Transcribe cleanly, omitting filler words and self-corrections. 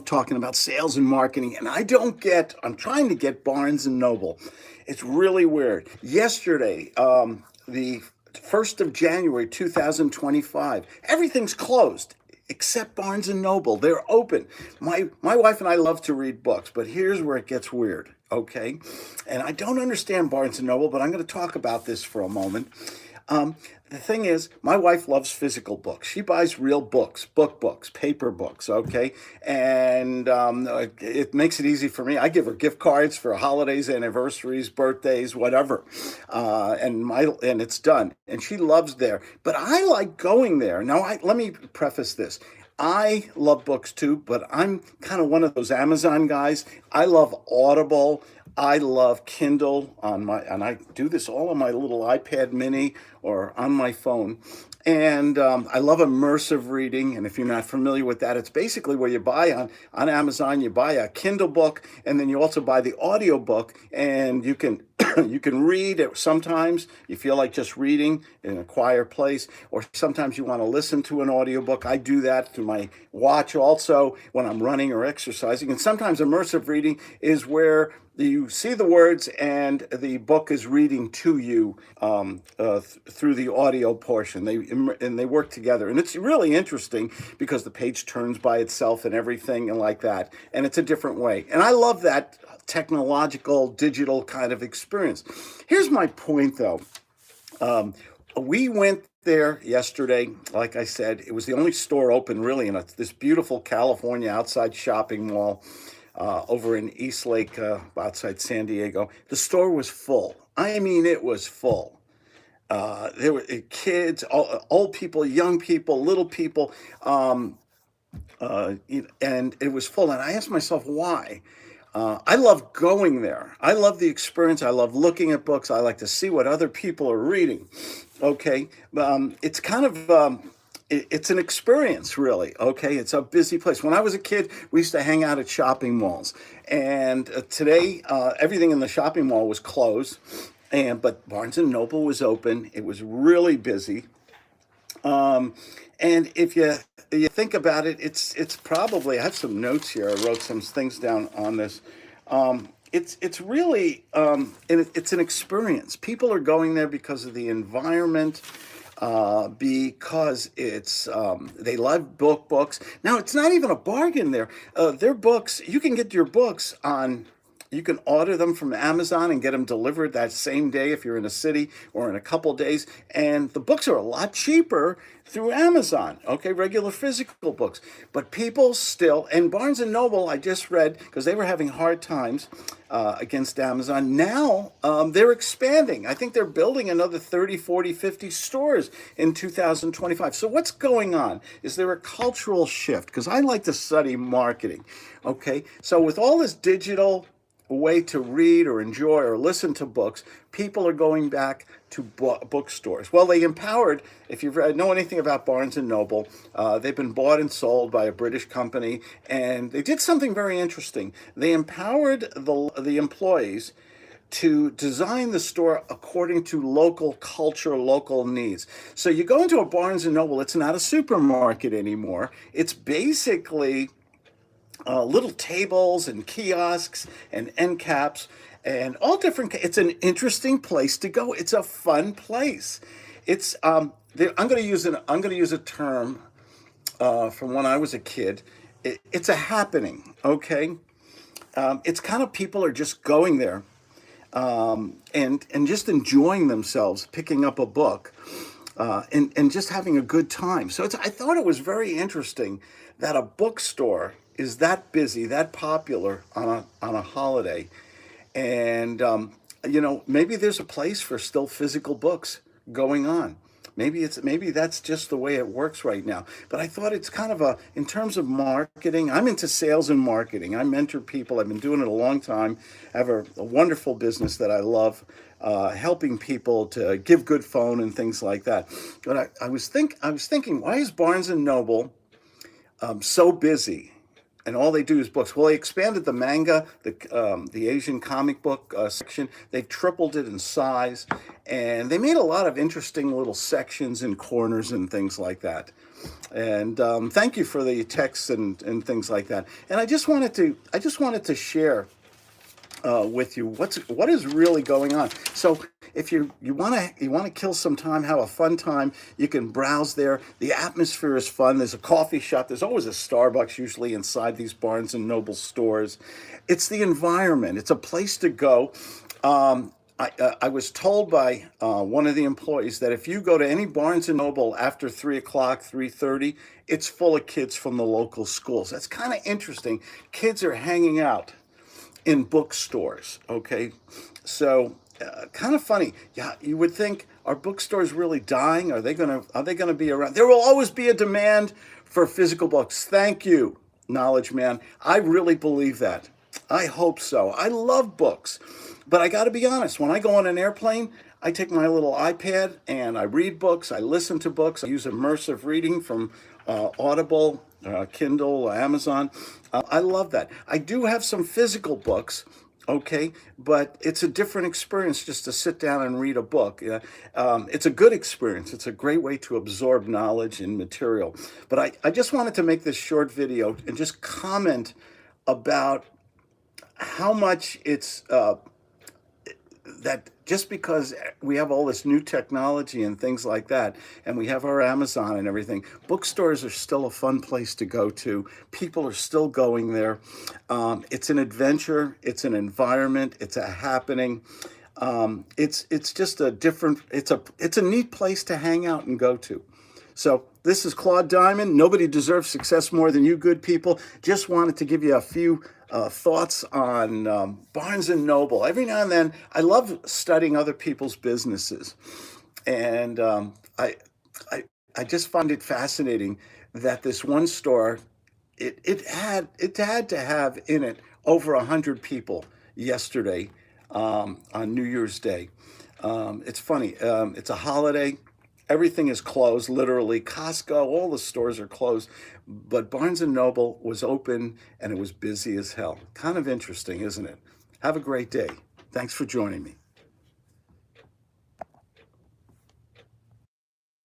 talking about sales and marketing, and I'm trying to get Barnes and Noble. It's really weird. Yesterday, the 1st of January 2025, everything's closed except Barnes and Noble. They're open. My wife and I love to read books, but here's where it gets weird, okay? And I don't understand Barnes and Noble, but I'm going to talk about this for a moment. The thing is, my wife loves physical books. She buys real books, books, paper books, okay? And it makes it easy for me. I give her gift cards for holidays, anniversaries, birthdays, whatever, and it's done. And she loves there. But I like going there. Now, let me preface this. I love books too, but I'm kind of one of those Amazon guys. I love Audible. I love Kindle and I do this all on my little iPad mini or on my phone. And I love immersive reading. And if you're not familiar with that, it's basically where you buy on Amazon, you buy a Kindle book, and then you also buy the audio book, and you can you can read it. Sometimes you feel like just reading in a quiet place, or sometimes you want to listen to an audiobook. I do that through my watch also when I'm running or exercising. And sometimes immersive reading is where you see the words and the book is reading to you through the audio portion. They work together, and it's really interesting because the page turns by itself and everything and like that, and it's a different way. And I love that technological, digital kind of experience. Here's my point, though. We went there yesterday. Like I said, it was the only store open really in this beautiful California outside shopping mall over in Eastlake, outside San Diego. The store was full. I mean, it was full. There were kids, old people, young people, little people, and it was full. And I asked myself why. I love going there. I love the experience. I love looking at books. I like to see what other people are reading. Okay, it's kind of it's an experience, really. Okay, it's a busy place. When I was a kid, we used to hang out at shopping malls, and today everything in the shopping mall was closed, but Barnes and Noble was open. It was really busy. And if you think about it, it's probably, I have some notes here. I wrote some things down on this. It's really it's an experience. People are going there because of the environment, because it's they love books. Now it's not even a bargain there. Their books, you can get your books on. You can order them from Amazon and get them delivered that same day if you're in a city or in a couple days. And the books are a lot cheaper through Amazon, okay, regular physical books. But people still, and Barnes and Noble, I just read, because they were having hard times against Amazon. Now they're expanding. I think they're building another 30, 40, 50 stores in 2025. So what's going on? Is there a cultural shift? Because I like to study marketing, okay? So with all this digital way to read or enjoy or listen to books, people are going back to bookstores. Well, they empowered, if you know anything about Barnes and Noble, they've been bought and sold by a British company, and they did something very interesting. They empowered the employees to design the store according to local culture, local needs. So you go into a Barnes and Noble, it's not a supermarket anymore. It's basically little tables and kiosks and end caps and all different. It's an interesting place to go. It's a fun place. It's I'm going to use a term from when I was a kid. It's a happening. Okay, it's kind of people are just going there and just enjoying themselves, picking up a book. And just having a good time. So I thought it was very interesting that a bookstore is that busy, that popular on a holiday, and maybe there's a place for still physical books going on. Maybe that's just the way it works right now. But I thought it's kind of in terms of marketing. I'm into sales and marketing. I mentor people. I've been doing it a long time. I have a wonderful business that I love, helping people to give good phone and things like that. But I was thinking, why is Barnes and Noble so busy? and all they do is books. Well, they expanded the manga, the Asian comic book section. They tripled it in size, and they made a lot of interesting little sections and corners and things like that. And thank you for the texts and things like that. And I just wanted to share with you what is really going on. So if you want to kill some time, have a fun time, you can browse there. The atmosphere is fun. There's a coffee shop. There's always a Starbucks usually inside these Barnes and Noble stores. It's the environment. It's a place to go. I was told by one of the employees that if you go to any Barnes and Noble after 3 o'clock, 3:30, it's full of kids from the local schools. That's kind of interesting. Kids are hanging out in bookstores. Okay, so kind of funny. Yeah, you would think, are bookstores really dying? Are they gonna be around? There will always be a demand for physical books. Thank you, Knowledge Man. I really believe that. I hope so. I love books, but I got to be honest. When I go on an airplane, I take my little iPad and I read books. I listen to books. I use immersive reading from Audible, Kindle, Amazon. I love that. I do have some physical books, okay, but it's a different experience just to sit down and read a book. It's a good experience. It's a great way to absorb knowledge and material. But I just wanted to make this short video and just comment about how much it's that just because we have all this new technology and things like that, and we have our Amazon and everything, bookstores are still a fun place to go to. People are still going there. It's an adventure. It's an environment. It's a happening. It's just a different. It's a neat place to hang out and go to. So this is Claude Diamond. Nobody deserves success more than you good people. Just wanted to give you a few thoughts on Barnes and Noble. Every now and then, I love studying other people's businesses, and I just find it fascinating that this one store, it had to have in it over 100 people yesterday on New Year's Day. It's funny. It's a holiday. Everything is closed, literally. Costco, all the stores are closed. But Barnes and Noble was open and it was busy as hell. Kind of interesting, isn't it? Have a great day. Thanks for joining me.